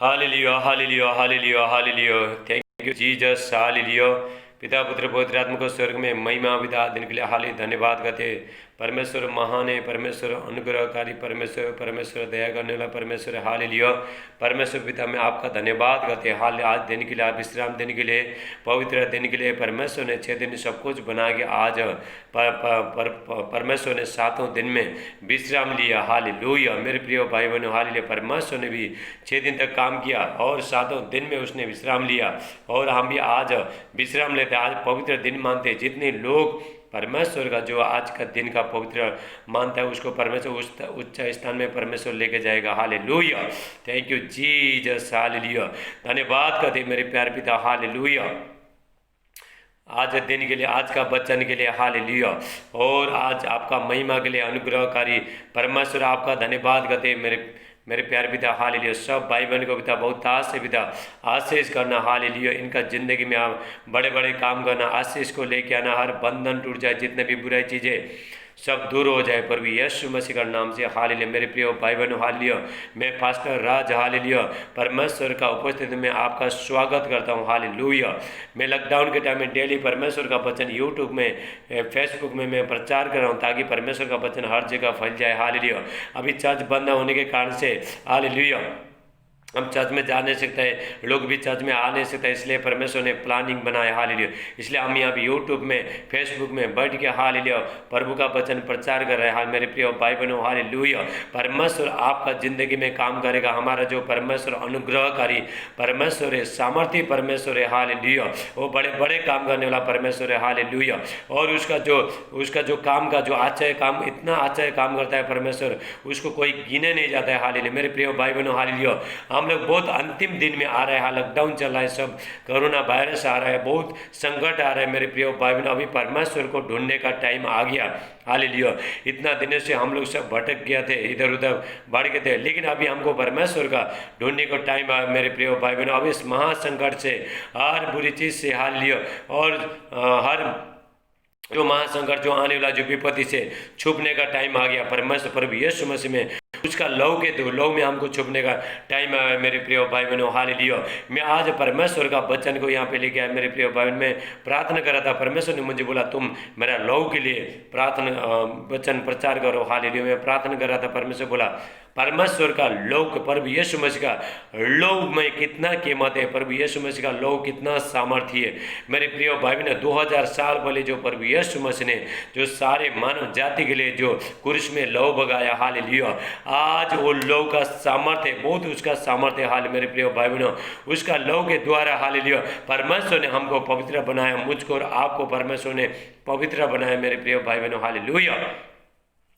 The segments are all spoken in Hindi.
Hallelujah hallelujah hallelujah hallelujah. Thank you Jesus. Hallelujah. पिता पुत्र पवित्र आत्मा को स्वर्ग में महिमा विदा दिन के लिए हाली धन्यवाद करते। परमेश्वर महान है, परमेश्वर अनुग्रहकारी, परमेश्वर परमेश्वर दया करने वाला परमेश्वर। हालेलुया। परमेश्वर पिता में आपका धन्यवाद करते हैं। हाल आज दिन के लिए, आज विश्राम देने के लिए, पवित्र दिन के लिए परमेश्वर ने 6 दिन सब कुछ बना के आज परमेश्वर ने 7वें दिन में विश्राम लिया। हालेलुया। मेरे प्रिय भाई बहनों, हालेलुया। परमेश्वर ने भी 6 दिन तक काम किया और 7वें दिन में उसने विश्राम लिया और हम भी आज विश्राम लेते हैं। आज पवित्र दिन मानते हैं। जितने लोग परमेश्वर का जो आज का दिन का पवित्र मानता है उसको परमेश्वर उस उच्च स्थान में परमेश्वर लेके जाएगा। Hallelujah. Thank you Jesus. Hallelujah. धन्यवाद करते मेरे प्यारे पिता। हालेलुया। आज दिन के लिए, आज का वचन के लिए हालेलुया। और आज आपका महिमा के लिए अनुग्रहकारी परमेश्वर आपका धन्यवाद करते मेरे प्यारे पिता। हालेलुया। सब भाई बहन को पिता बहुत आशीष से पिता आशीष करना। हालेलुया। इनका जिंदगी में आप बड़े बड़े काम करना, आशीष को लेके आना, हर बंधन टूट जाए, जितने भी बुराई चीज़ें सब दूर हो जाए प्रभु यीशु मसीह का नाम से। हालेलुया। मेरे प्रिय भाई बहनों, हालेलुया। मैं पास्टर राज हालेलुया परमेश्वर का उपस्थिति में आपका स्वागत करता हूँ। हालेलुया। मैं लॉकडाउन के टाइम में डेली परमेश्वर का वचन यूट्यूब में, फेसबुक में मैं प्रचार कर रहा हूँ ताकि परमेश्वर का वचन हर जगह फैल जाए। हालेलुया। अभी चर्च बंद होने के कारण से हालेलुया हम चर्च में जा नहीं सकते हैं, लोग भी चर्च में आ नहीं सकते, इसलिए परमेश्वर ने प्लानिंग बनाया। हालेलुया। इसलिए हम यहाँ भी यूट्यूब में, फेसबुक में बैठ के हालेलुया प्रभु का वचन प्रचार कर रहे हैं। मेरे प्रिय भाई बहनों, हालेलुया। परमेश्वर आपका जिंदगी में काम करेगा। हमारा जो परमेश्वर अनुग्रहकारी परमेश्वर है, सामर्थ्य परमेश्वर है। हालेलुया। वो बड़े बड़े काम करने वाला परमेश्वर है। हालेलुया। और उसका जो काम का जो आश्चर्य काम, इतना आश्चर्य काम करता है परमेश्वर, उसको कोई गिने नहीं जाता है। हालेलुया। मेरे प्रिय भाई बहनों, हालेलुया। हम लोग बहुत अंतिम दिन में आ रहे हैं। लॉकडाउन चल रहा है, सब कोरोना वायरस आ रहा है, बहुत संकट आ रहा है। मेरे प्रिय भाई बहनों, अभी परमेश्वर को ढूंढने का टाइम आ गया। हालेलुया। इतना दिनों से हम लोग सब भटक गए थे, इधर उधर बढ़ गए थे, लेकिन अभी हमको परमेश्वर का ढूंढने का टाइम आया। मेरे प्रिय भाई बहनों, अब इस महासंकट से, हर बुरी चीज़ से, हालेलुया, और हर जो महासंकट, जो आने वाला जो विपत्ति से छुपने का टाइम आ गया। परमेश्वर प्रभु यीशु मसीह में उसका लव के दो लव में हमको छुपने का टाइम आया। मेरे प्रिय भाई बहनों, हालेलुया। मैं आज परमेश्वर का वचन को यहाँ पे लेके आया। मेरे प्रिय भाई बहन, मैं प्रार्थना कर रहा था, परमेश्वर ने मुझे बोला तुम मेरा लव के लिए प्रार्थना वचन प्रचार करो। हालेलुया। मैं प्रार्थना कर रहा था, परमेश्वर बोला परमेश्वर का लव, प्रभु यीशु मसीह का लव में कितना कीमत है, प्रभु यीशु मसीह का लव कितना सामर्थ्य है। मेरे प्रिय भाई बहन, 2000 साल पहले जो प्रभु यीशु मसीह ने जो सारे मानव जाति के लिए जो क्रूस में लव बगाया। हालेलुया। आज वो लव का सामर्थ्य बहुत, उसका सामर्थ्य हाल मेरे प्रिय भाई बहनों, उसका लव के द्वारा हालेलुया परमेश्वर ने हमको पवित्र बनाया, मुझको और आपको परमेश्वर ने पवित्र बनाया। मेरे प्रिय भाई बहनों, हालेलुया।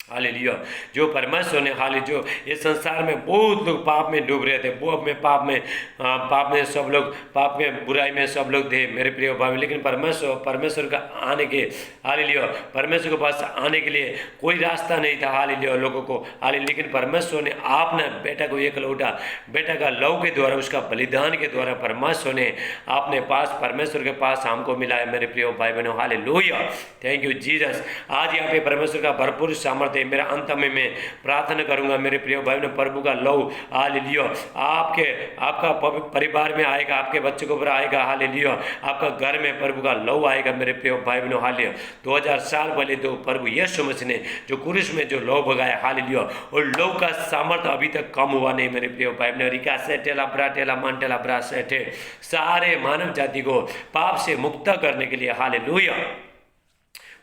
हालेलुया। जो परमेश्वर ने जो ये संसार में बहुत लोग पाप में डूब रहे थे, वो अपने पाप में सब लोग, पाप में बुराई में सब लोग थे मेरे प्रिय भाई, लेकिन परमेश्वर का आने के, हालेलुया, परमेश्वर के पास आने के लिए कोई रास्ता नहीं था। हालेलुया लोगों को, हालेलुया, लेकिन परमेश्वर ने आपने बेटा को एकलौता बेटा का लव के द्वारा, उसका बलिदान के द्वारा परमेश्वर ने अपने पास, परमेश्वर के पास हमको मिलाया। मेरे प्रिय भाई बहनों, हालेलुया। Thank you Jesus. आज यहाँ पे परमेश्वर का भरपूर सामर्थ्य। मेरा अंत में मैं प्रार्थना करूंगा मेरे प्रिय भाई बहनों, प्रभु का लव हालेलुया आपका परिवार में आएगा, आपके बच्चों के ऊपर आएगा। हालेलुया। आपका घर में प्रभु का लव आएगा मेरे प्रिय भाई बहनों। हालेलुया। 2000 साल पहले तो प्रभु यीशु मसीह ने जो क्रूस में जो लव भगाया, हालेलुया, और लव का सामर्थ्य अभी तक कम हुआ नहीं मेरे प्रिय भाई बहनों। रिका से टेला ब्रा टेला मान टेला ब्रा से सारे मानव जाति को पाप से मुक्त करने के लिए, हालेलुया,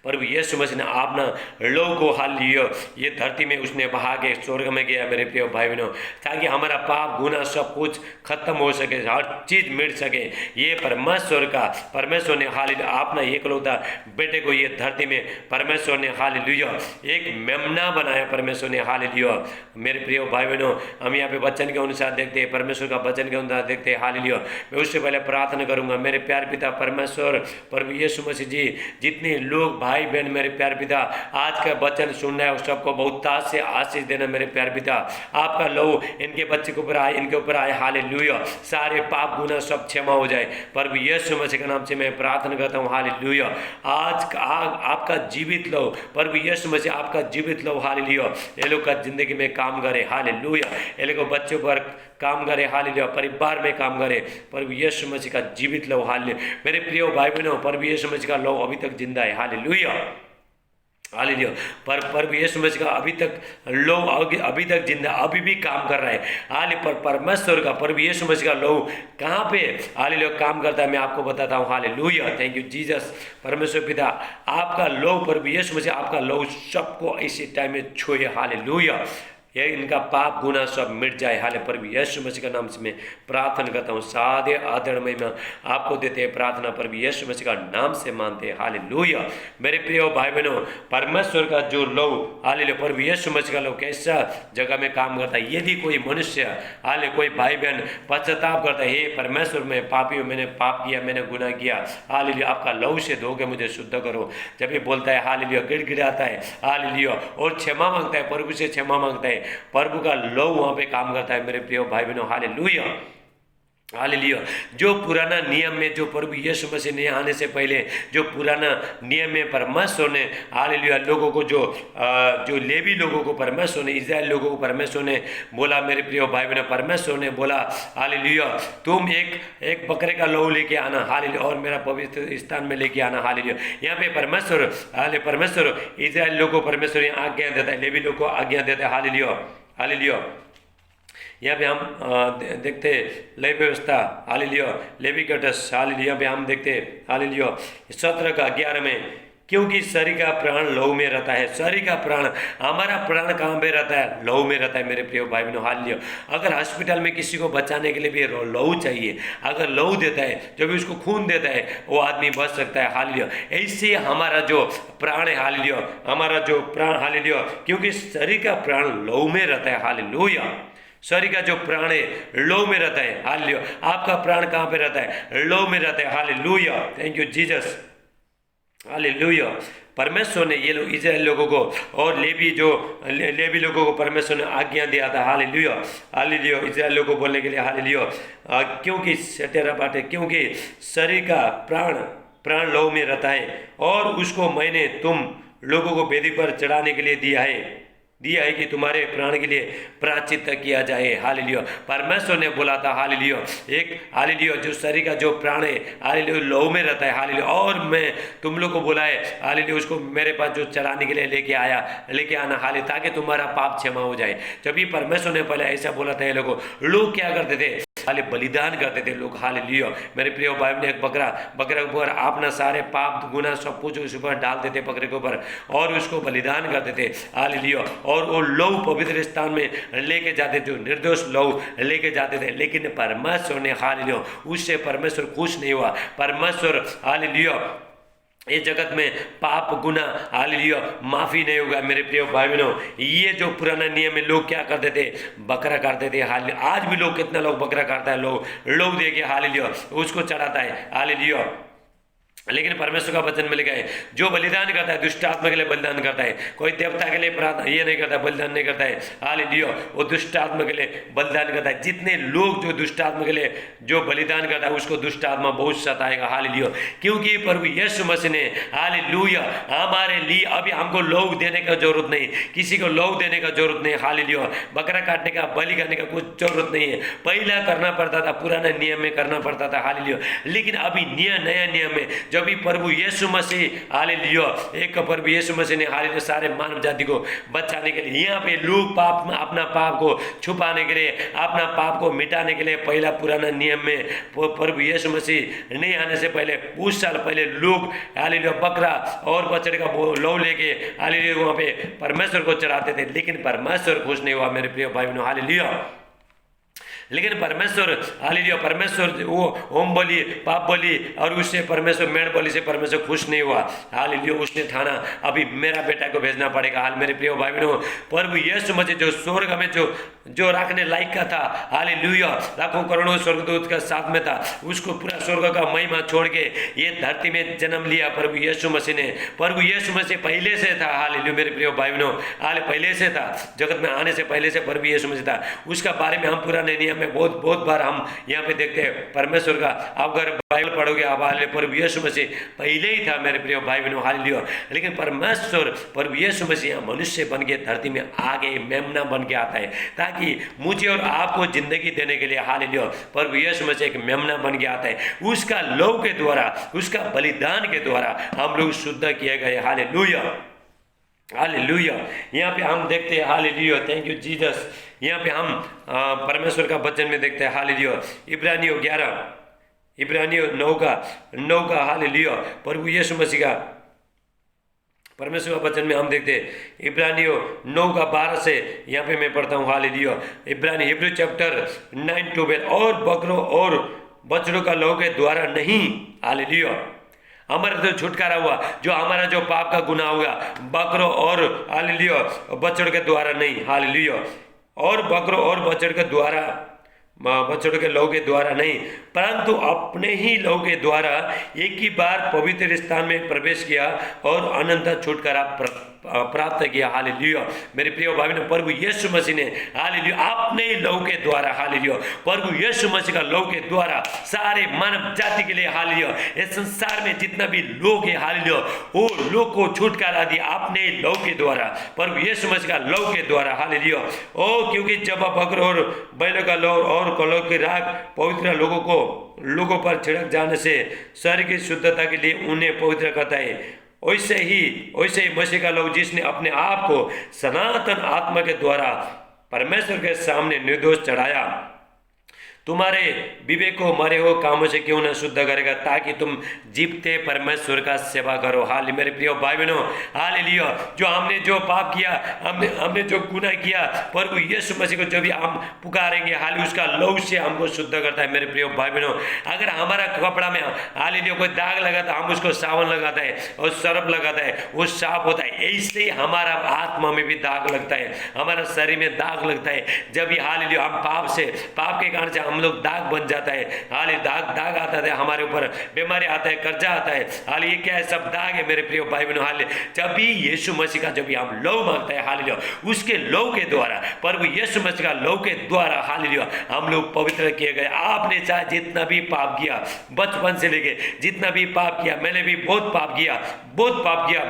प्रभु यीशु मसीह ने अपना लव को हालेलुया ये धरती में उसने बहा के स्वर्ग में गया मेरे प्रिय भाई बहनों, ताकि हमारा पाप गुनाह सब कुछ खत्म हो सके, हर चीज मिट सके। ये परमेश्वर ने हालेलुया अपना एकलौता बेटे को ये धरती में परमेश्वर ने हालेलुया एक मेमना बनाया। परमेश्वर ने हालेलुया मेरे प्रिय भाई बहनों, हम यहाँ पे वचन के अनुसार देखते हैं, परमेश्वर का वचन के अनुसार देखते हैं। हालेलुया। मैं उससे पहले प्रार्थना करूंगा। मेरे प्यार पिता परमेश्वर प्रभु यीशु मसीह जी, जितने लोग भाई बहन मेरे प्यार पिता आज का वचन सुनना है, उस सबको बहुत ताज से आशीष देना मेरे प्यार पिता। आपका लव इनके बच्चे के ऊपर आए, इनके ऊपर आए। हालेलुया। सारे पाप गुनाह सब क्षमा हो जाए प्रभु यीशु मसीह के नाम से मैं प्रार्थना करता हूँ। हालेलुया। आज आपका जीवित लव प्रभु यीशु मसीह, आपका जीवित लव हालेलुया ये लोग का जिंदगी में काम करे। हालेलुया। ये लोग बच्चों पर काम करे, हालेलुया, परिवार में काम करे। प्रभु यीशु मसीह का जीवित लहू, हालेलुया। मेरे प्रिय भाई बहनों, प्रभु यीशु मसीह का लहू अभी तक जिंदा है, हालेलुया, हालेलुया। पर प्रभु यीशु मसीह का अभी तक जिंदा, अभी भी काम कर रहा है, हालेलुया। पर परमेश्वर का, प्रभु यीशु मसीह का लहू कहाँ पे, हालेलुया, काम करता है, मैं आपको बताता हूँ, हालेलुया। Thank you Jesus. परमेश्वर पिता, आपका लहू, प्रभु यीशु मसीह, आपका लहू सबको इसी टाइम में छुए, हालेलुया। ये इनका पाप गुनाह सब मिट जाए, हाले प्रभु यीशु मसीह का नाम से मैं प्रार्थना करता हूँ। सादे आदर में आपको देते हैं प्रार्थना, प्रभु यीशु मसीह का नाम से मानते हैं, हालेलुया। मेरे प्रिय भाई बहनों, परमेश्वर का जो लहू, हालेलुया, प्रभु यीशु मसीह का लहू कैसा जगह में काम करता है। यदि कोई मनुष्य, हाले कोई भाई बहन पश्चाताप करता है, हे परमेश्वर मैं पापी हूँ, मैंने पाप किया, मैंने गुनाह किया, हालेलुया, आपका लहू से धो के मुझे शुद्ध करो। जब ये बोलता है, हालेलुया, गिड़गिड़ाता है, हालेलुया, और क्षमा मांगता है, प्रभु से क्षमा मांगता है, प्रभु का लहू वहां पे काम करता है। मेरे प्रिय भाई बहनों, हालेलुया, हालेलुया। जो पुराना नियम में, जो प्रभु यीशु मसीह ने आने से पहले जो पुराना नियम में परमेश्वर ने, हालेलुया, लोगों को जो लेवी लोगों को परमेश्वर ने, इजराइल लोगों को परमेश्वर ने बोला, मेरे प्रिय भाई बहनों, परमेश्वर ने बोला, हालेलुया, तुम एक बकरे का लहू लेके आना, हालेलुया, और मेरा पवित्र स्थान में लेके आना, हालेलुया। यहाँ पे परमेश्वर इजराइल लोगों को परमेश्वर आज्ञा देता है, लेवी लोगों को आज्ञा देता है, हालेलुया, हालेलुया। यहाँ पे हम देखते लेवी व्यवस्था, हालेलुया, लेविटिकस, हालेलुया, यहाँ पे हम देखते, हालेलुया, 17 का 11 में, क्योंकि शरीर का प्राण लहू में रहता है। शरीर का प्राण, हमारा प्राण कहाँ पे रहता है, लहू में रहता है। मेरे प्रिय भाई बहनों, हालेलुया। अगर हॉस्पिटल में किसी को बचाने के लिए भी लहू चाहिए, अगर लहू देता है, जब भी उसको खून देता है, वो आदमी बच सकता है, हालेलुया। ऐसे हमारा जो प्राण है, हालेलुया, हमारा जो प्राण, हालेलुया, क्योंकि शरीर का प्राण लहू में रहता है, हालेलुया। शरीर का जो प्राण है लहू में रहता है, हालेलुया। आपका प्राण कहाँ पे रहता है, लहू में रहता है, hallelujah. Thank you Jesus, hallelujah. परमेश्वर ने ये लोग, इजराइल लोगों को और लेवी लोगों को परमेश्वर ने आज्ञा दिया था, हालेलुया, हालेलुया, इजराइल लोगों को बोलने के लिए, हालेलुया, क्योंकि तेरा बात है, क्योंकि शरीर का प्राण लहू में रहता है, और उसको मैंने तुम लोगों को वेदी पर चढ़ाने के लिए दिया है कि तुम्हारे प्राण के लिए प्रायश्चित किया जाए, हालेलुया। परमेश्वर ने बोला था, हालेलुया, हालेलुया, जो शरीर का जो प्राण है, हालेलुया, लहू में रहता है, हालेलुया, और मैं तुम लोग को बोला है, हालेलुया, उसको मेरे पास जो चढ़ाने के लिए लेके आना, हालेलुया, ताकि तुम्हारा पाप क्षमा हो जाए। जब भी परमेश्वर ने पहले ऐसा बोला था, ये लोग क्या करते थे, हाले बलिदान करते थे लोग, हालेलुया। मेरे प्रिय भाई ने एक बकरा के ऊपर अपना सारे पाप गुनाह सब कुछ उस ऊपर डाल देते, बकरे के ऊपर, और उसको बलिदान करते थे, हालेलुया, और वो लहू पवित्र स्थान में लेके जाते, जो निर्दोष लहू लेके जाते थे। लेकिन परमेश्वर ने, हालेलुया, उससे परमेश्वर खुश नहीं हुआ। परमेश्वर, हालेलुया, इस जगत में पाप गुनाह, हालेलुया, माफी नहीं होगा। मेरे प्रिय भाई बहनों, ये जो पुराना नियम में लोग क्या करते थे, बकरा काटते थे, हालेलुया। आज भी लोग, कितना लोग बकरा काटता है, लोग देखिए, हालेलुया, उसको चढ़ाता है, हालेलुया। लेकिन परमेश्वर का वचन में लिखा है, जो बलिदान करता है, दुष्ट आत्मा के लिए बलिदान करता है, कोई देवता के लिए प्रार्थना ये नहीं करता, बलिदान नहीं करता है, हालेलुया, वो दुष्ट आत्मा के लिए बलिदान करता है। जितने लोग जो दुष्ट आत्मा के लिए जो बलिदान करता है, उसको दुष्ट आत्मा बहुत सताएगा, हालेलुया। क्योंकि प्रभु यीशु मसीह ने, हालेलुया, हमारे लिए अभी हमको लहू देने का जरूरत नहीं, किसी को लहू देने का जरूरत नहीं, हालेलुया, बकरा काटने का, बलि करने का कुछ जरूरत नहीं है। पहला करना पड़ता था, पुराना नियम में करना पड़ता था, हालेलुया। लेकिन अभी नया नियम में जब भी प्रभु यीशु मसीह, हालेलुया, एक प्रभु यीशु मसीह ने, हालेलुया, सारे मानव जाति को बचाने के लिए, यहाँ पे लोग अपना पाप को छुपाने के लिए, अपना पाप को मिटाने के लिए, पहला पुराना नियम में प्रभु यीशु मसीह नहीं आने से पहले, कुछ साल पहले लोग, हालेलुया, बकरा और बछड़े का लहू लेके, हालेलुया, वहाँ पे परमेश्वर को चढ़ाते थे। लेकिन परमेश्वर खुश नहीं हुआ, मेरे प्रिय भाई बहनों, हालेलुया। लेकिन परमेश्वर, हालेलुया, परमेश्वर वो होम बलि, पाप बलि और उससे परमेश्वर मेढ़ बलि से परमेश्वर खुश नहीं हुआ, हालेलुया। उसने ठाना अभी मेरा बेटा को भेजना पड़ेगा। हाल मेरे प्रिय भाई बहनों, प्रभु यीशु मसीह जो स्वर्ग में जो रखने लायक का था, हालेलुया, लाखों करोड़ों स्वर्गदूत का साथ में था, उसको पूरा स्वर्ग का महिमा छोड़ के ये धरती में जन्म लिया प्रभु यीशु मसीह ने। प्रभु यीशु मसीह पहले से था, हालेलुया, मेरे प्रिय भाई बहनों, हाल पहले से था, जगत में आने से पहले से प्रभु यीशु मसीह था। उसका बारे में हम पुराने नियम में बहुत बहुत बार हम यहाँ पे देखते हैं परमेश्वर का, आप अगर बाइबल पढ़ोगे आप प्रभु यीशु मसीह पहले ही था मेरे प्रिय भाई बहनों, हालेलुया। लेकिन परमेश्वर प्रभु यीशु मसीह मनुष्य बन के धरती में आ गए, मेमना बन के आता है ताकि मुझे और आपको जिंदगी देने के लिए, हालेलुया। प्रभु यीशु मसीह एक मेमना बन के आता है, उसका लहू के द्वारा, उसका बलिदान के द्वारा हम लोग शुद्ध किए गए, हालेलुया हालेलुया। यहाँ पे हम देखते हैं, हालेलुया, थैंक यू जीसस। यहाँ पे हम परमेश्वर का वचन में देखते हैं, हालेलुया, इब्रानियों 11, इब्रानियों 9 का हालेलुया, प्रभु यीशु मसीह का परमेश्वर का वचन में हम देखते हैं इब्रानियों 9 का 12 से, यहाँ पे मैं पढ़ता हूँ, हालेलुया। इब्रानी हिब्रू चैप्टर 9:12, और बकरों और बछड़ों का लहू के द्वारा नहीं, हालेलुया, हमारा जो छुटकारा हुआ, जो हमारा जो पाप का गुनाह हुआ, बकरों और, हालेलुया, बछड़ों के द्वारा नहीं, हालेलुया, और बकरों और बछड़ के द्वारा, बछड़ों के लहू के द्वारा नहीं, परंतु अपने ही लहू के द्वारा एक ही बार पवित्र स्थान में प्रवेश किया और अनंत छुटकारा प्राप्त किया, हालेलुया। मेरे प्रिय भाई ने प्रभु यीशु मसीह ने, हालेलुया, अपने ही लहू के द्वारा, हालेलुया, प्रभु यीशु मसीह का लहू के द्वारा सारे मानव जाति के लिए, हालेलुया, इस संसार में जितना भी लोग है, हालेलुया, वो लोग को छुटकारा दिया अपने लहू के द्वारा, प्रभु यीशु मसीह का लहू के द्वारा, हालेलुया। ओ क्योंकि जब बकरों और बैलों का लहू और कलौ की राख पवित्र लोगों पर छिड़क जाने से शरीर की शुद्धता के लिए उन्हें पवित्र करता है, वैसे ही मसीह का लहू, जिसने अपने आप को सनातन आत्मा के द्वारा परमेश्वर के सामने निर्दोष चढ़ाया, तुम्हारे विवेक को मरे हो कामों से क्यों न शुद्ध करेगा, ताकि तुम जीवते परमेश्वर का सेवा करो। हाल मेरे प्रिय भाई बहनों, हालेलुया, जो हमने जो पाप किया, हमने जो गुनाह किया, प्रभु यीशु मसीह को जब भी हम पुकारेंगे, हाल उसका लहू से हमको शुद्ध करता है। मेरे प्रिय भाई बहनों, अगर हमारा कपड़ा में, हालेलुया, कोई दाग लगा तो हम उसको सावन लगाता है और सर्फ लगाता है, वो साफ होता है। ऐसे ही हमारा आत्मा में भी दाग लगता है, हमारा शरीर में दाग लगता है। जब भी, हालेलुया, हम पाप के कारण से हम लोग दाग बन जाता है, हाल दाग आता है हमारे ऊपर, बीमारी आता है, कर्जा आता है, हाल ये क्या है, सब दाग है मेरे प्रिय भाई बहनों। हाल जब भी यीशु मसीह का, जब भी हम लहू मांगते हैं, हालेलुया, उसके लहू के द्वारा, प्रभु यीशु मसीह का लहू के द्वारा, हालेलुया, हम लोग पवित्र किए गए। आपने चाहे जितना भी पाप किया, बचपन से लेके जितना भी पाप किया, मैंने भी बहुत पाप किया,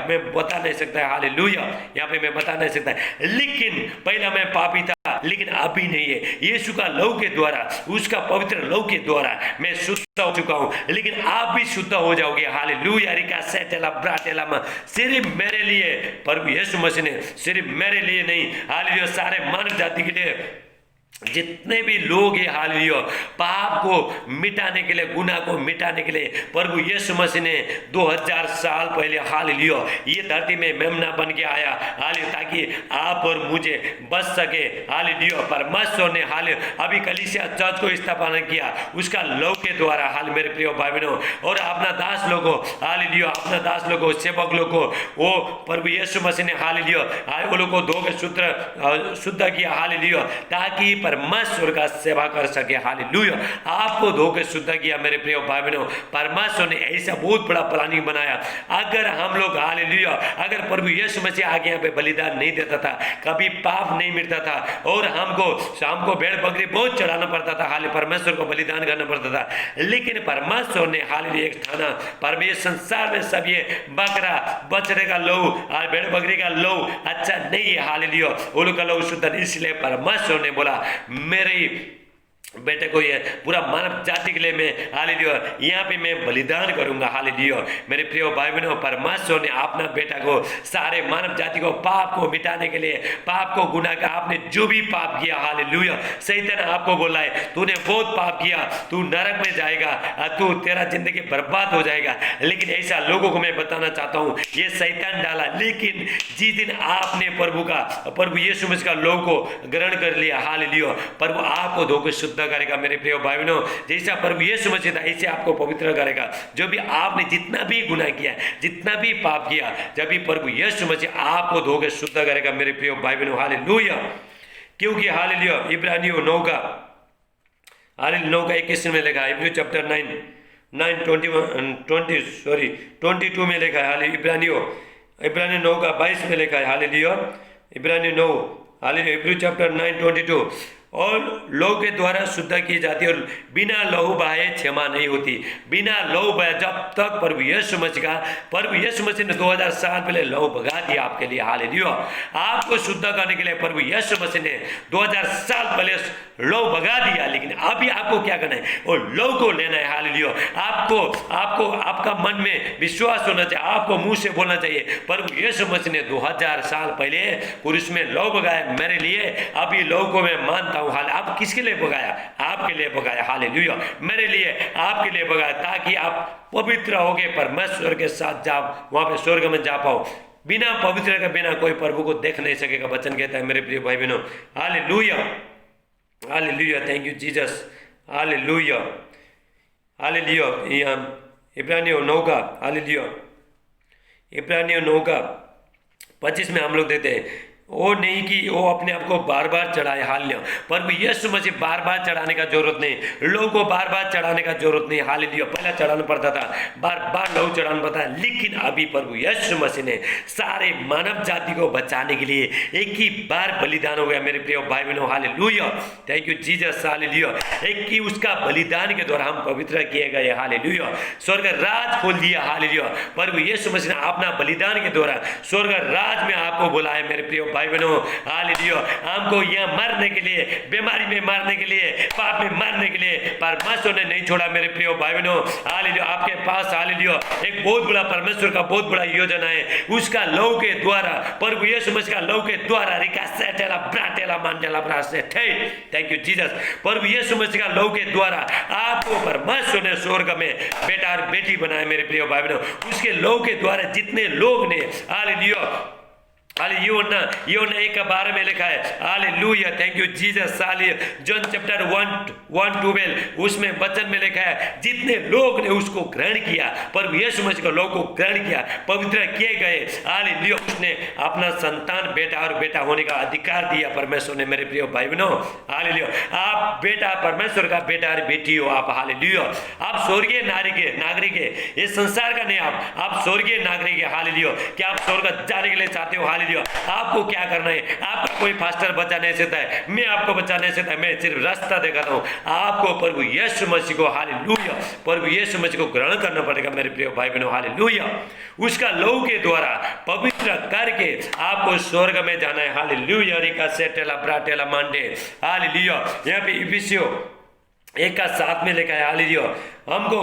मैं बता नहीं सकता, हालेलुया, यहाँ पे मैं बता नहीं सकता, लेकिन पहला मैं पापी था, लेकिन अभी नहीं है। यीशु का लहू के द्वारा, उसका पवित्र लहू के द्वारा मैं शुद्ध हो चुका हूं, लेकिन आप भी शुद्ध हो जाओगे, हालेलुया। रिका सेटेला ब्राटेला में, सिर्फ मेरे लिए, प्रभु यीशु मसीह ने, सिर्फ मेरे लिए नहीं, हालेलुया, सारे मानव जाति के लिए, जितने भी लोग हैं, हालेलुया, पाप को मिटाने के लिए, गुनाह को मिटाने के लिए प्रभु यीशु मसीह ने 2000 साल पहले, हालेलुया, ये धरती में मेमना बन के आया, हालेलुया, ताकि आप और मुझे बच सके, हालेलुया। परमेश्वर ने, हालेलुया, अभी कलीसिया चर्च को स्थापना किया उसका लहू के द्वारा, हाल मेरे प्रिय भाई बहनों, और अपना दास लोगों, हालेलुया, अपना दास लोगों, सेवक लोगों, वो प्रभु यीशु मसीह ने, हालेलुया, वो लोग को धो के शुद्ध किया, हालेलुया, ताकि परमेश्वर का सेवा कर सके, हालेलुया। आपको धो के शुद्ध किया मेरे प्रिय भाई बहनों। परमेश्वर ने ऐसा बहुत बड़ा प्लानिंग बनाया। अगर हम लोग, हालेलुया, अगर प्रभु यीशु मसीह आगे यहाँ पे बलिदान नहीं देता था, कभी पाप नहीं मिटता था, और हमको भेड़ बकरी बहुत चढ़ाना पड़ता था, हाल परमेश्वर को बलिदान करना पड़ता था, लेकिन परमेश्वर ने, हालेलुया, एक ठाना, परमेश्वर संसार में सब ये बकरा बछड़े का लहू, भेड़ बकरी का लहू अच्छा नहीं है, हालेलुया, वो लोग का लहू शुद्ध, इसलिए परमेश्वर ने बोला, मेरे बेटे को, ये पूरा मानव जाति के लिए मैं, हालेलुया, यहाँ पे मैं बलिदान करूंगा, हालेलुया। मेरे प्रिय भाई बहनों, परमेश्वर ने अपना बेटा को, सारे मानव जाति को, पाप को मिटाने के लिए, पाप को, गुनाह का, आपने जो भी पाप किया, हालेलुया, शैतान आपको बोला है तूने बहुत पाप किया, तू नरक में जाएगा, तू, तेरा जिंदगी बर्बाद हो जाएगा, लेकिन ऐसा लोगों को मैं बताना चाहता हूँ, ये शैतान डाला, लेकिन जिस दिन आपने प्रभु यीशु मसीह का लहू को ग्रहण कर लिया, हालेलुया, प्रभु आपको धो के शुद्ध करेगा मेरे प्रिय भाई बहनों। जैसा प्रभु यीशु मसीह था, ऐसे आपको पवित्र करेगा। जो भी आपने जितना भी गुनाह किया, जितना भी पाप किया, जब भी प्रभु यीशु मसीह आपको धो के शुद्ध करेगा मेरे प्रिय भाई बहनों, हालेलुया। क्योंकि, हालेलुया, इब्रानियों 9 का 21 में लिखा है, इब्रानियों चैप्टर 22 में लिखा है, हालेलुया, इब्रानियों 9 का 22 में लिखा है, हालेलुया, इब्रानियों 9, हालेलुया, इब्रानियों चैप्टर 9:22, और लहू के द्वारा शुद्ध की जाती है, और बिना लहू बहाए क्षमा नहीं होती। बिना लहू बहाए जब तक प्रभु यीशु मसीह ने 2000 साल पहले लहू बहा दिया आपके लिए, हालेलुया। आपको शुद्ध करने के लिए प्रभु यीशु मसीह ने 2000 साल पहले लहू बहा दिया, लेकिन अभी आपको क्या करना है, वो लहू को लेना है, हालेलुया। आपको आपका मन में विश्वास होना चाहिए, आपको मुंह से बोलना चाहिए, प्रभु यीशु मसीह ने 2000 साल पहले क्रूस में लहू बहाया मेरे लिए, अभी लहू को मैं मानता हूँ। हाल आप किसके लिए बगाया? आपके लिए बगाया, हालेलुया। मेरे लिए, आपके लिए बगाया, ताकि आप पवित्र होके परमेश्वर के साथ जाओ, वहां पे स्वर्ग में जा पाओ। बिना पवित्र के बिना कोई प्रभु को देख नहीं सकेगा, वचन कहता है मेरे प्रिय भाई बहनों, hallelujah, hallelujah. Thank you Jesus, hallelujah, hallelujah. यहाँ इब्रानियों 9 का, हालेलुया, इब्रानियों 9 का 25 में हम लोग देते हैं, वो नहीं कि वो अपने आप को बार बार चढ़ाए, हालेलुया। पर यीशु मसीह बार बार चढ़ाने का जरूरत नहीं, लोगों को बार बार चढ़ाने का जरूरत नहीं, हालेलुया। पहले चढ़ाना पड़ता था, बार बार लोग चढ़ाना पड़ता है, लेकिन अभी प्रभु यीशु मसीह ने सारे मानव जाति को बचाने के लिए एक ही बार बलिदान हो गया मेरे प्रिय भाई बहनों, hallelujah. Thank you Jesus, hallelujah. एक ही उसका बलिदान के द्वारा हम पवित्र किए गए, हालेलुया। स्वर्ग राज खोल दिया, हालेलुया। प्रभु यीशु मसीह ने अपना बलिदान के द्वारा स्वर्ग राज में आपको बुलाया मेरे प्रिय भाई बहनों, हालेलुया। हमको यहाँ मरने के लिए, बीमारी में मरने के लिए, पाप में मरने के लिए परमेश्वर ने नहीं छोड़ा मेरे प्रिय भाई बहनों, हालेलुया। आपके पास, हालेलुया, एक बहुत बड़ा परमेश्वर का बहुत बड़ा योजना है, उसका लहू के द्वारा, प्रभु यीशु मसीह का लहू के द्वारा, रिका सेटेला ब्राटेला मांडेला ब्रासे थे। Thank you Jesus. प्रभु यीशु मसीह का लहू के द्वारा आपको परमेश्वर ने स्वर्ग में बेटा और बेटी बनाया मेरे प्रिय भाई बहनों। उसके लहू के द्वारा जितने लोग ने, हालेलुया, योना 1 के 12 में लिखा है, hallelujah. Thank you Jesus, John chapter 1:12 उसमें वचन में लिखा है, जितने लोग ने उसको ग्रहण किया, प्रभु यीशु मसीह को लोग को ग्रहण किया, पवित्र किए गए, हालेलुया, उसने अपना संतान बेटा और बेटा होने का अधिकार दिया परमेश्वर ने मेरे प्रिय भाई बहनों, हालेलुया। आप बेटा, परमेश्वर का बेटा और बेटी हो आप, हालेलुया। आप स्वर्गीय नागरिक है, इस संसार का नहीं, आप स्वर्गीय नागरिक है, हालेलुया। क्या आप स्वर्ग जाने के लिए चाहते हो? हालेलुया। आपको क्या करना है? आपका कोई पास्टर बचा नहीं सकता है, मैं आपको बचा नहीं सकता, मैं सिर्फ रास्ता दिखाता हूं। आपको प्रभु यीशु मसीह को, हालेलुया, प्रभु यीशु मसीह को ग्रहण करना पड़ेगा मेरे प्रिय भाई बहनों, हालेलुया। उसका लहू के द्वारा पवित्र करके आपको स्वर्ग में जाना है, हालेलुया। रिका सेटेला ब्राटेला मांडे, हालेलुया। यहाँ पे इफिसियों 1 का 7 में लिखा है, हालेलुया, हमको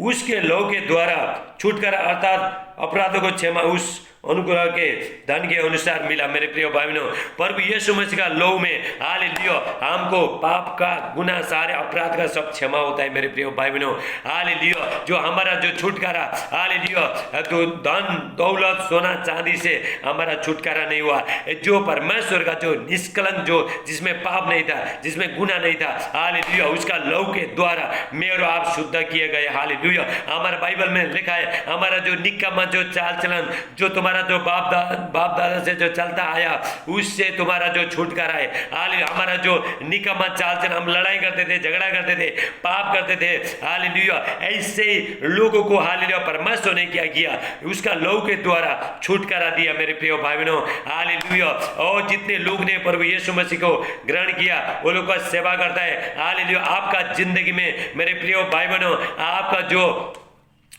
उसके लहू के द्वारा छुटकारा, अर्थात अपराधों को क्षमा उस अनुग्रह के धन के अनुसार मिला मेरे प्रिय भाई बहनों। प्रभु यीशु मसीह का लहू में, हालेलुया, हमको पाप का, गुनाह, सारे अपराध का सब क्षमा होता है मेरे प्रिय भाई बहनों, हालेलुया। जो हमारा जो छुटकारा, हालेलुया, तो धन दौलत सोना चांदी से हमारा छुटकारा नहीं हुआ, जो परमेश्वर का जो निष्कलंक, जो जिसमें पाप नहीं था, जिसमें गुनाह नहीं था, हालेलुया, उसका लहू के द्वारा मैं और आप शुद्ध किए गए, हालेलुया। हमारा बाइबल में लिखा है, हमारा जो निकम्मा जो चाल चलन, जो तुम्हारा जो बाप दादा से जो चलता आया, उससे तुम्हारा जो छुटकारा है, हालेलुया। हमारा जो निकम्मा चाल चलन, हम लड़ाई करते थे, झगड़ा करते थे, पाप करते थे, हालेलुया, ऐसे लोगों को, हालेलुया, परमेश्वर ने क्या किया? उसका लहू के द्वारा छुटकारा दिया मेरे प्रिय भाई बहनों, हालेलुया। और जितने लोग ने प्रभु यीशु मसीह को ग्रहण किया, वो लोग का सेवा करता है, हालेलुया। आपका जिंदगी में मेरे प्रिय भाई बहनों, आपका जो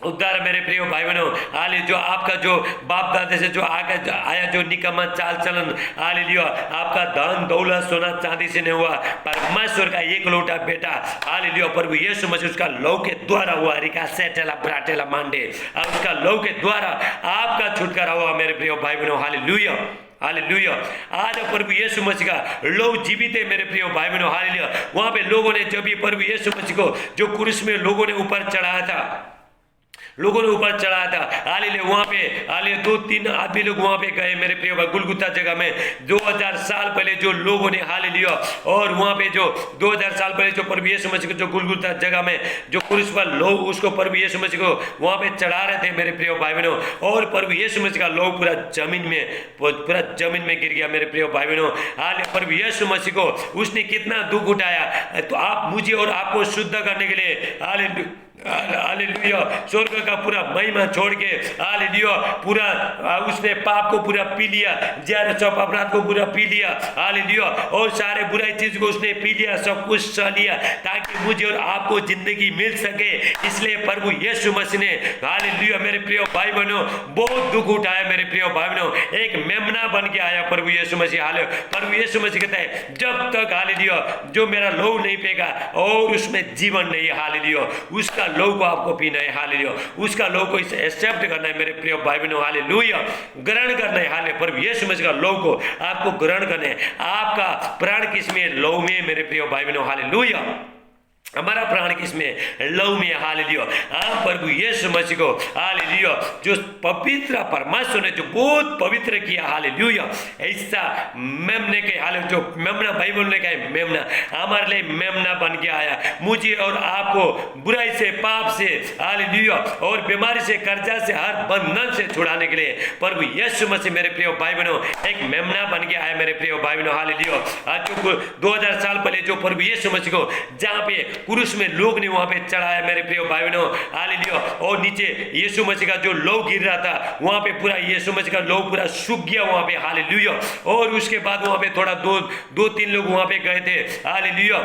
उद्धार मेरे प्रिय भाई बहनों, हालेलुया, जो आपका जो बाप दादा से जो आया जो निकम्मा चाल चलन, हालेलुया, आपका धन दौलत सोना चांदी से नहीं हुआ, परमेश्वर का एक लौटा बेटा, हालेलुया, प्रभु यीशु मसीह उसका लहू के द्वारा हुआ, रिका सेटेला ब्राटेला मांडे, और उसका लहू के द्वारा आपका छुटकारा हुआ मेरे प्रिय भाई बहनों, हालेलुया, हालेलुया। आज प्रभु यीशु मसीह का लहू जीवित है मेरे प्रिय भाई बहनों, हालेलुया। वहां पे लोगों ने जब भी प्रभु यीशु मसीह को जो क्रूस में लोगों ने ऊपर चढ़ाया था, हालेलुया, वहां पे, हालेलुया, 2-3 आदमी लोग वहां पे गए मेरे प्रिय भाई, गुलगुता जगह में 2000 साल पहले जो लोगों ने, हालेलुया, और वहां पे जो 2000 साल पहले जो प्रभु यीशु मसीह को जो गुलगुता जगह में जो क्रूस पर लोग उसको प्रभु यीशु मसीह को वहां पे चढ़ा रहे थे मेरे प्रिय भाई बहनों, और प्रभु यीशु मसीह का लोग पूरा जमीन में गिर गया मेरे प्रिय भाई बहनों, हालेलुया। प्रभु यीशु मसीह को उसने कितना दुख उठाया, तो आप मुझे और आपको शुद्ध करने के लिए, हालेलुया, हालेलुया, स्वर्ग का पूरा महिमा छोड़ के हालेलुया पूरा उसने पाप को पूरा पी लिया, ज्यादा सब अपराध को पूरा पी लिया हालेलुया, और सारे बुराई चीज को उसने पी लिया, सब कुछ सह लिया ताकि मुझे और आपको जिंदगी मिल सके। इसलिए प्रभु यीशु मसीह ने हालेलुया मेरे प्रिय भाई बहनों बहुत दुख उठाया। मेरे प्रिय भाई बहनों एक मेमना बन के आया प्रभु यीशु मसीह। हालेलुया, प्रभु यीशु मसीह कहता है जब तक हालेलुया जो मेरा लहू नहीं पेगा और उसमें जीवन नहीं है हालेलुया, उसका लहू को आपको पीना है हालेलुया, उसका लहू को इसे एक्सेप्ट करना है मेरे प्रिय भाई बहनों हालेलुया, ग्रहण करना है हालेलुया, प्रभु यीशु मसीह का लहू को आपको ग्रहण करना है। आपका प्राण किसमें? लहू में मेरे प्रिय भाई बहनों हालेलुया, हमारा प्राण किसमें? लहू में हालेलुया। हम प्रभु यीशु मसीह को हालेलुया जो पवित्र परमेश्वर ने जो बहुत पवित्र किया हालेलुया, ऐसा मेमने के हालेलुया जो मेमना बाइबल ने कहा मेमना हमारे लिए मेमना बन के आया, मुझे और आपको बुराई से पाप से हालेलुया और बीमारी से कर्जा से हर बंधन से छुड़ाने के लिए प्रभु यीशु मसीह मेरे प्रिय भाई बहनों एक मेमना बन के आया मेरे प्रिय भाई बहनों हालेलुया। आज जो 2000 साल पहले जो प्रभु यीशु मसीह को जहाँ पे क्रूस में लोग ने वहां पे चढ़ाया मेरे प्रिय भाई बहनों हालेलुया, और नीचे यीशु मसीह का जो लहू गिर रहा था वहां पे पूरा यीशु मसीह का लहू पूरा सूख गया वहां पे हालेलुया, और उसके बाद वहां पे थोड़ा दो तीन लोग वहां पे गए थे हालेलुया।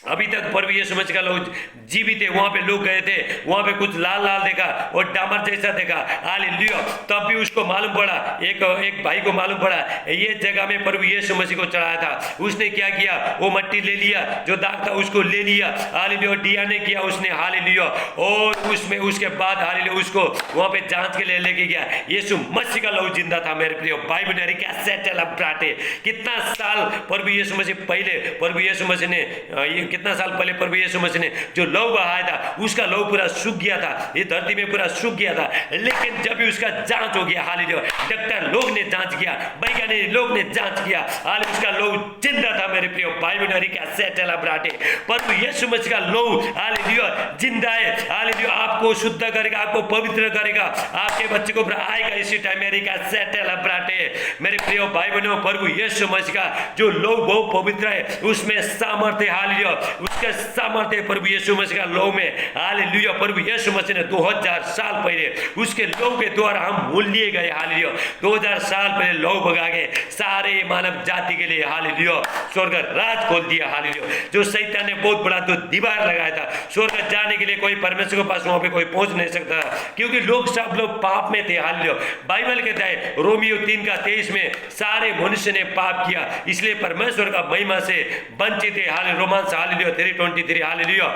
अभी तक प्रभु यीशु मसीह का लोग जीवित है, वहां पे लोग गए थे, वहां पे कुछ लाल लाल देखा और डामर जैसा देखा हालेलुया, तब भी उसको मालूम पड़ा, एक भाई को मालूम पड़ा ये जगह में प्रभु यीशु मसीह को चढ़ाया था। उसने क्या किया? वो मट्टी ले लिया, जो दाग था उसको ले लिया हालेलुया, डिया ने किया उसने हालेलुया, और उसमें उसके बाद हालेलुया उसको वहां पे जांच के लिए लेके गया। यीशु मसीह का लहू जिंदा था मेरे प्रिय भाई बहन। क्या सेटल अप प्राटे, कितना साल प्रभु यीशु मसीह पहले प्रभु यीशु मसीह ने कितना साल पहले प्रभु यीशु मसीह ने जो लहू बहाया था उसका लहू पूरा सूख गया था, ये धरती में पूरा सूख गया था, लेकिन जब भी उसका जांच हो गया हालेलुया, डॉक्टर लोग ने जांच किया, वैज्ञानिक लोग ने जांच किया हालेलुया, उसका लहू जिंदा था मेरे प्रिय भाई बहन। क्या सेटल अप प्राटे, प्रभु यीशु मसीह का लहू हालेलुया जिंदा है हालेलुया, आपको शुद्ध करेगा, आपको पवित्र करेगा, आपके बच्चे को आएगा इसी टाइम मेरी क्या सेटल अप प्राटे मेरे प्रिय भाई बहनों। प्रभु यीशु मसीह का जो लहू बहुत पवित्र है, उसमें सामर्थ्य हालेलुया, उसके सामर्थ्य प्रभु यीशु मसीह का लहू में हालेलुया। प्रभु यीशु मसीह ने 2000 साल पहले उसके लहू के द्वारा हम भूल लिए गए हालेलुया, 2000 साल पहले लहू भगा के सारे मानव जाति के लिए हालेलुया स्वर्ग राज खोल दिया हालेलुया। जो शैतान ने बहुत बड़ा तो दीवार लगाया था स्वर्ग जाने के लिए, कोई परमेश्वर के पास वहां पे कोई पहुंच नहीं सकता, क्योंकि लोग सब लोग पाप में थे हालेलुया। बाइबल कहता है रोमियो 3:23 में सारे मनुष्य ने पाप किया, इसलिए परमेश्वर का महिमा से वंचित है हालेलुया। रोमांस हालेलुया 3:23 हालेलुया,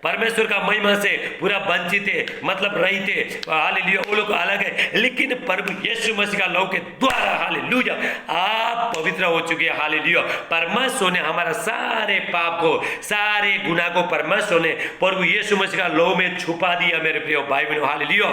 परमेश्वर का महिमा से पूरा वंचित है, मतलब रहित है हालेलुया, वो लोग अलग है, लेकिन प्रभु यीशु मसीह का लहू के द्वारा हालेलुया आप पवित्र हो चुके हैं हालेलुया। परमेश्वर ने हमारा सारे पाप को सारे गुनाह को परमेश्वर ने प्रभु यीशु मसीह का लहू में छुपा दिया मेरे प्रिय भाई बहनों हालेलुया।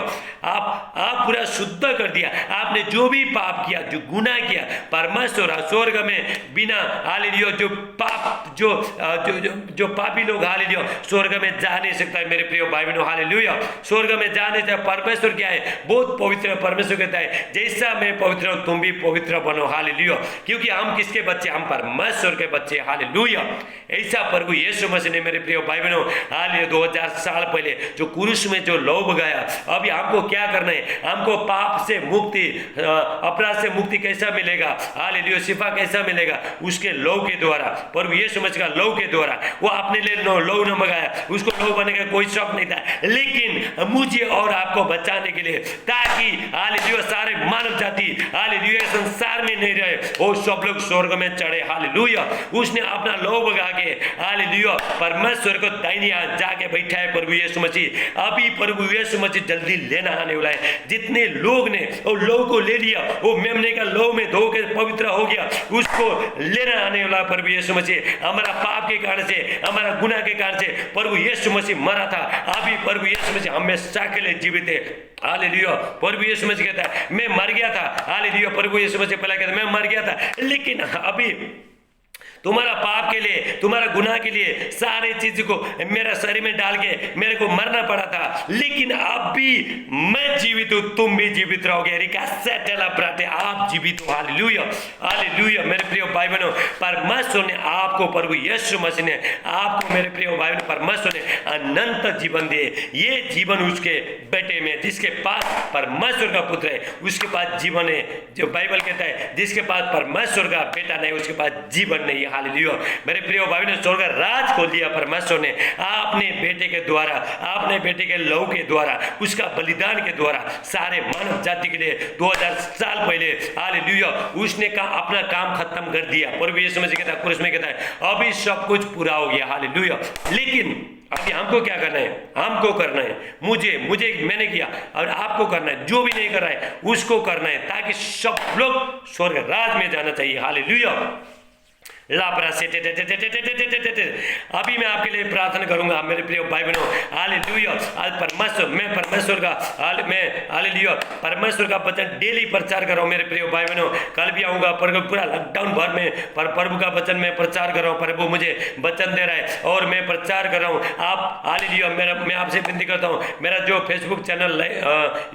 आप पूरा शुद्ध कर दिया, आपने जो भी पाप किया जो गुनाह किया परमेश्वर स्वर्ग में बिना हालेलुया जो पाप जो पापी लोग हालेलुया स्वर्ग में जा नहीं सकता है मेरे प्रिय भाई बहनों हालेलुया। स्वर्ग में जाने से परमेश्वर क्या है? बहुत पवित्र। परमेश्वर कहता है जैसा मैं पवित्र हूं तुम भी पवित्र बनो हालेलुया, क्योंकि हम किसके बच्चे? हम परमेश्वर के बच्चे हालेलुया। ऐसा प्रभु यीशु मसीह ने मेरे प्रिय भाई बहनों हालेलुया 2000 साल पहले जो क्रूस में जो लहू बगाया, अभी हमको क्या करना है? हमको पाप से मुक्ति अपराध से मुक्ति कैसा मिलेगा हालेलुया, शिफा कैसा मिलेगा? उसके लहू के द्वारा, प्रभु यीशु मसीह का लहू के द्वारा। वो अपने लिए लहू न बगाया, उसको लहू बनने का कोई शौक नहीं था, लेकिन मुझे और आपको बचाने के लिए, ताकि हालेलुया सारे मानव जाति हालेलुया संसार में नहीं रहे, वो सब लोग स्वर्ग में चढ़े हालेलुया। उसने अपना लहू बगा के हालेलुया परमेश्वर को दाहिनी हाथ जाके बैठा है प्रभु यीशु मसीह। अभी प्रभु यीशु मसीह जल्दी लेना आने वाला है। जितने लोग ने वो लहू को ले लिया, वो मेमने का लहू में धो के पवित्र हो गया, उसको लेना आने वाला प्रभु यीशु मसीह। हमारा पाप के कारण से, हमारा गुनाह के कारण से प्रभु यीशु मसीह मरा था, अभी प्रभु यीशु मसीह हमेशा के लिए जीवित है हालेलुया। प्रभु यीशु मसीह कहता है मैं मर गया था हालेलुया। प्रभु यीशु मसीह पहले कहता है मैं मर गया था, लेकिन अभी तुम्हारा पाप के लिए, तुम्हारा गुनाह के लिए सारे चीज को मेरा शरीर में डाल के मेरे को मरना पड़ा था, लेकिन अब भी मैं जीवित हूं, तुम भी जीवित रहोगे। रिका सेटेला प्राटे, आप जीवित हो। Hallelujah, hallelujah. मेरे प्रिय भाई बहनों, परमेश्वर ने आपको, प्रभु यीशु मसीह ने आपको, मेरे प्रिय भाई बहनों, परमेश्वर ने अनंत जीवन दिए। ये जीवन उसके बेटे में, जिसके पास परमेश्वर का पुत्र है उसके पास जीवन है। जो बाइबल कहता है जिसके पास परमेश्वर का बेटा नहीं उसके पास जीवन नहीं है। हालेलुया। मेरे प्रिय भाई ने स्वर्ग राज खोल दिया परमेश्वर ने अपने बेटे के द्वारा, अपने बेटे के लहू के द्वारा, उसका बलिदान के द्वारा, सारे मानव जाति के लिए 2000 साल पहले। हालेलुया। उसने अपना काम खत्म कर दिया। प्रभु यीशु मसीह कहता है, कुरिश में कहता है अभी सब कुछ पूरा हो गया। हालेलुया। लेकिन अभी हमको क्या करना है? हमको करना है, मुझे मैंने किया और आपको करना है। जो भी नहीं कर रहा है उसको करना है, ताकि सब लोग स्वर्ग राज में जाना चाहिए। हालेलुया। लापरा से अभी मैं आपके लिए प्रार्थना करूंगा मेरे प्रिय भाई बहनों। हालेलुया। आज परमेश्वर, मैं परमेश्वर का हालेलुया परमेश्वर का वचन डेली प्रचार कर रहा हूं मेरे प्रिय भाई बहनों। कल भी आऊंगा, पर पूरा लॉकडाउन भर में प्रभु का वचन मैं प्रचार कर रहा हूं। प्रभु मुझे वचन दे रहा है और मैं प्रचार कर रहा हूं। आप हालेलुया, मैं आपसे विनती करता हूं, मेरा जो फेसबुक चैनल,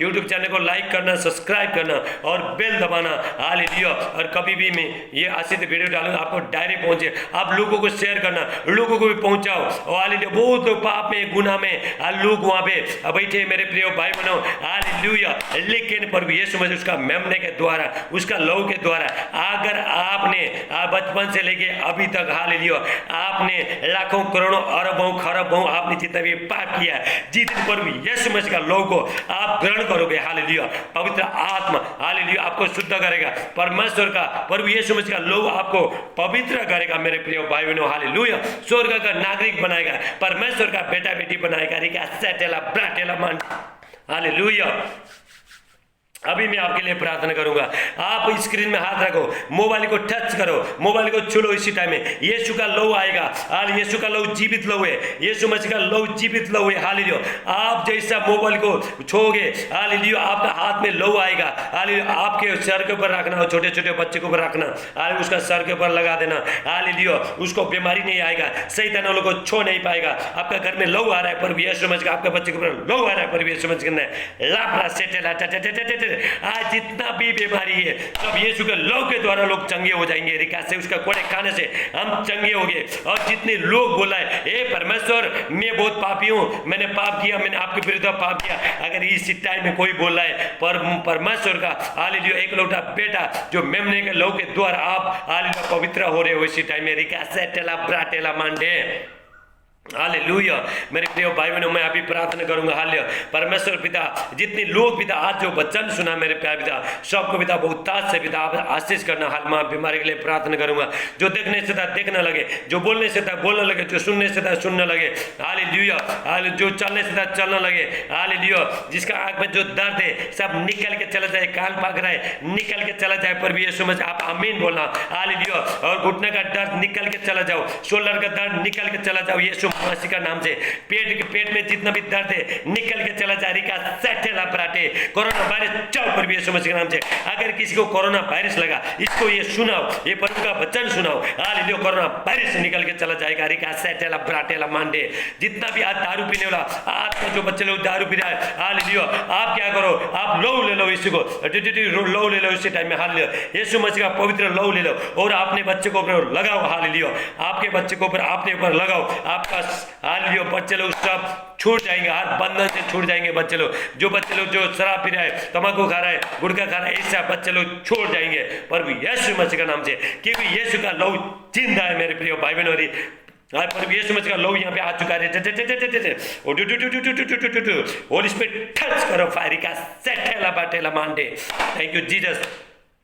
यूट्यूब चैनल को लाइक करना, सब्सक्राइब करना और बेल दबाना। हालेलुया। और कभी भी मैं ये आशीष वीडियो डालूंगा आपको डायरेक्ट पहुंचे। आप लोगों को शेयर करना, लोगों को भी पहुंचाओ। और हालेलुया, बहुत लोग पाप में, गुनाह में लोग वहां पे बैठे मेरे प्रिय भाई बहनों। हालेलुया। लेकिन प्रभु यीशु मसीह उसका मेमने के द्वारा, उसका लहू के द्वारा, अगर आपने बचपन से लेके अभी तक, हालेलुया, आपने लाखों करोड़ों अरबों खरबों आपने जितना भी पाप किया है, जिस दिन प्रभु यीशु मसीह का लहू को आप ग्रहण करोगे, हालेलुया, पवित्र आत्मा, हालेलुया, आपको शुद्ध करेगा। परमेश्वर का, प्रभु यीशु मसीह का लहू आपको पवित्र करेगा मेरे प्रिय भाई बहनों। हालेलुया। स्वर्ग का नागरिक बनाएगा, परमेश्वर का बेटा बेटी बनाएगा। रिका सेटेला ब्राटेला मान। हालेलुया। अभी मैं आपके लिए प्रार्थना करूंगा। आप स्क्रीन में हाथ रखो, मोबाइल को टच करो, मोबाइल को छुलो। इसी टाइम में यीशु का लहू आएगा। हाल यीशु का लहू जीवित लहू है, यीशु मसीह का लहू जीवित लहू है। हालेलुया। आप जैसा मोबाइल को छोगे, हालेलुया, आपका हाथ में लहू आएगा। हालेलुया। आपके सर के ऊपर रखना, छोटे छोटे बच्चे के ऊपर रखना, हालेलुया, उसका सर के ऊपर लगा देना। हालेलुया। उसको बीमारी नहीं आएगा, शैतान वालों को छू नहीं पाएगा। आपका घर में लहू आ रहा है, प्रभु यीशु मसीह का, आपके बच्चे के ऊपर लहू आ रहा है, प्रभु यीशु मसीह ने लापरा सेटेला। आज जितना भी बीमारी है सब यीशु के लहू के द्वारा लोग चंगे हो जाएंगे। रिका से, उसका कोड़े खाने से हम चंगे हो गए। और जितने लोग बोला है, हे परमेश्वर मैं बहुत पापी हूँ, मैंने पाप किया, मैंने आपके विरुद्ध पाप किया, अगर इस टाइम में कोई बोल रहा है परमेश्वर का, हालेलुया, एक लौटा बेटा जो मेमने के लहू के द्वारा आप हालेलुया पवित्र हो रहे हो, इसी टाइम में रिका सेटेला ब्राटेला मांडे। हालेलुया। मेरे प्रिय भाई बहनों, मैं अभी प्रार्थना करूंगा। हालेलुया। परमेश्वर पिता, जितने लोग पिता आज जो वचन सुना मेरे प्यार पिता, सबको पिता बहुत ताज से पिता आप आशीष करना। हाल मां बीमारी के लिए प्रार्थना करूंगा। जो देखने से था देखने लगे, जो बोलने से था बोलने लगे, जो सुनने से था सुनने लगे। हालेलुया। जो चलने से था चलने लगे। हालेलुया। जिसका आंख में जो दर्द है सब निकल के चला जाए, कान पक रहा है निकल के चला जाए। पर यीशु मसीह आप आमीन बोलना। हालेलुया। और घुटने का दर्द निकल के चला जाओ, शोल्डर का दर्द निकल के चला जाओ यीशु मसीह का नाम से। पेट में जितना भी दर्द है निकल के चला जा। रिका सेटेला ब्राटे। कोरोना वायरस जाओ प्रभु यीशु मसीह के नाम से। अगर किसी को कोरोना वायरस लगा, इसको ये सुनाओ, ये प्रभु का वचन सुनाओ। हालेलुया। कोरोना वायरस निकल के चला जाएगा। रिका सेटेला ब्राटेला मांडे। जितना भी आज दारू पीने वाला, आज का जो बच्चे लोग दारू पी रहा है, हालेलुया, आप क्या करो, आप लहू ले लो, इसी को लहू ले लो इसी टाइम में। हालेलुया। यीशु मसीह का पवित्र लहू ले लो और अपने बच्चे को ऊपर लगाओ। हालेलुया। आपके बच्चे को ऊपर अपने ऊपर लगाओ। आपका हालेलुया बच्चे लोग सब छूट जाएंगे, हाथ बंधन से छूट जाएंगे। बच्चे लोग जो शराब पी रहा है, तंबाकू खा रहा है, गुटखा खा रहा है, इससे बच्चे लोग छूट जाएंगे प्रभु यीशु मसीह का नाम से, क्योंकि यीशु का लहू जिंदा है मेरे प्रिय भाई बहनों। प्रभु यीशु मसीह का लहू यहाँ पे आ चुका है। होली स्पिरिट टच करो, फायर का सेटेला बाटेला मांडे। Thank you Jesus.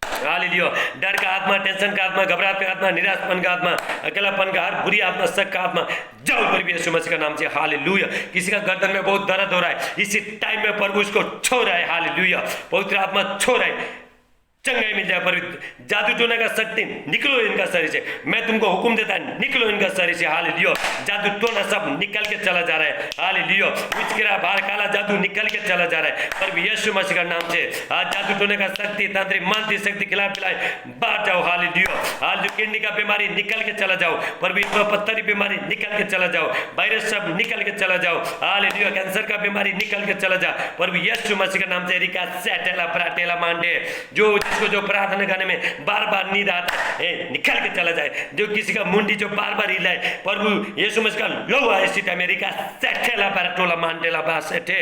हालेलुया। डर का आत्मा, टेंशन का आत्मा, घबराहट का आत्मा, निराशपन का आत्मा, अकेलापन का, हर बुरी आत्मा, शक का आत्मा, जाओ प्रभु यीशु मसीह का नाम से। हालेलुया। किसी का गर्दन में बहुत दर्द हो रहा है, इसी टाइम में प्रभु इसको छो रहा है। हालेलुया। पवित्र आत्मा छो रहा है, चंगाई मिल जाए, पर जादू टोना का शक्ति निकलो इनका शरीर से। मैं तुमको हुक्म देता निकलो इनका शरीर से। हालेलुया। जादू टोना सब निकल के चला जा रहा है। हालेलुया। विचकरा बाहर काला जादू निकल के चला जा रहा है, पर यीशु मसीह का नाम से आज जादू टोने का शक्ति, तांत्रिक मानसिक शक्ति खिलाफ पिलाए बाहर जाओ। हालेलुया। आज जो किडनी का बीमारी निकल के चला जाओ, पर भी पत्थरी बीमारी निकल के चला जाओ, वायरस सब निकल के चला जाओ। हालेलुया। कैंसर का बीमारी निकल के चला जा, पर भी यीशु मसीह का नाम से रिका सेटेला प्राटेला मांडे, जो जिसको जो प्रार्थना करने में बार बार नींद आता है निकल के चला जाए। जो किसी का मुंडी जो बार बार हिलाए, प्रभु यीशु मसीह का लो आए सीटा अमेरिका सेटेला पैराटोला मांडेला बा सेटे।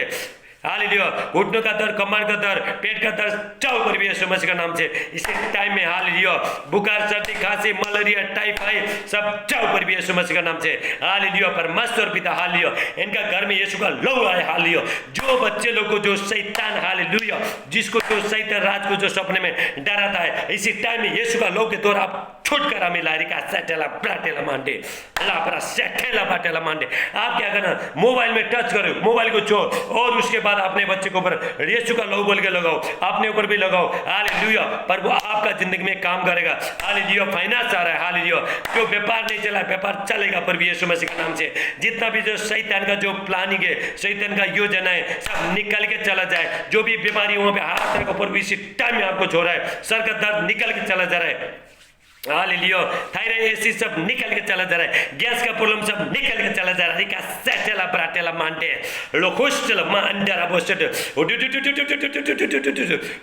हालेलुया। घुटनों का दर्द, कमर का दर्द, पेट का दर्द जाओ पर भी यीशु मसीह का नाम से इसी टाइम में। हालेलुया। बुखार, सर्दी, खांसी, मलेरिया, टाइफाइड सब जाओ पर भी यीशु मसीह का नाम से। हालेलुया। परमेश्वर पिता हालेलुया, इनका घर में यीशु का लहू आए। हालेलुया। जो बच्चे लोग को जो शैतान, हालेलुया, जिसको जो शैतान रात को जो सपने में डराता है, इसी टाइम में यीशु का लहू के द्वारा आप छुटकारा मिला। रिका सेटेला प्राटेला मांडे, लापरा सेटेला बाटेला मांडे। आप क्या करना, मोबाइल में टच करो, मोबाइल को छो, और उसके बाद अपने बच्चे के ऊपर यीशु का लहू बोल के लगाओ, अपने ऊपर भी लगाओ। हालेलुया। पर वो आपका जिंदगी में काम करेगा। हालेलुया। फाइनेंस आ रहा है। हालेलुया। जो व्यापार नहीं चला, व्यापार चलेगा पर भी यीशु मसीह के नाम से। जितना भी जो शैतान का जो प्लानिंग है, शैतान का योजना है, सब निकल के चला जाए। जो भी बीमारी वहां पे हाथ रखो पर भी इसी टाइम में आपको छोड़ रहा है। सर का दर्द निकल के चला जा रहा है। हालेलुया। थायराइड, एसी सब निकल के चला जा रहा है। गैस का प्रॉब्लम सब निकल के चला जा रहा है। रिका सेटेला प्राटेला मांडे लोकोस्टल मांडरा बोस्टड।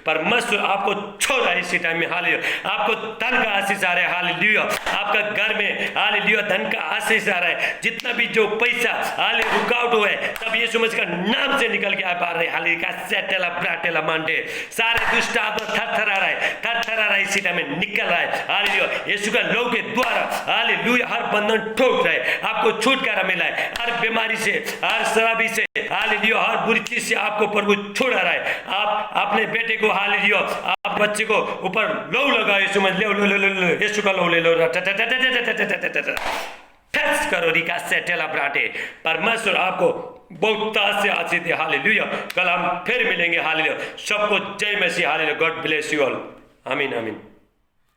परमेश्वर आपको छोड़ रहा है इसी टाइम में। हालेलुया। आपको धन का आशीष आ रहा है। हालेलुया। आपका घर में हालेलुया धन का आशीष आ रहा है। जितना भी जो पैसा हाले रुकावट हुआ है, सब यीशु मसीह का नाम से निकल के आ पा रहे हैं। हालेलुया। सेटेला प्राटेला मांडे सारे दुष्ट आत्मा थरथरा रहा है, थरथरा रहा है, इसी टाइम में निकल रहा है। हालेलुया। यीशु का लहू के द्वारा हालेलुया हर बंधन टूट रहा है। आपको छुटकारा मिला है हर बीमारी से, हर शराबी से। हालेलुया। हर बुरी चीज से आपको प्रभु छुड़ा रहा है। आप अपने बेटे को, हालेलुया, आप बच्चे को ऊपर लहू लगाओ। यीशु में ले यीशु का लहू ले लो। टच करो। रिका सेटेला प्राटे। परमेश्वर आपको बहुत से आशीष दे। हालेलुया। कल हम फिर मिलेंगे। हालेलुया। सबको जय मसीह। Hallelujah. God bless you all. आमीन आमीन।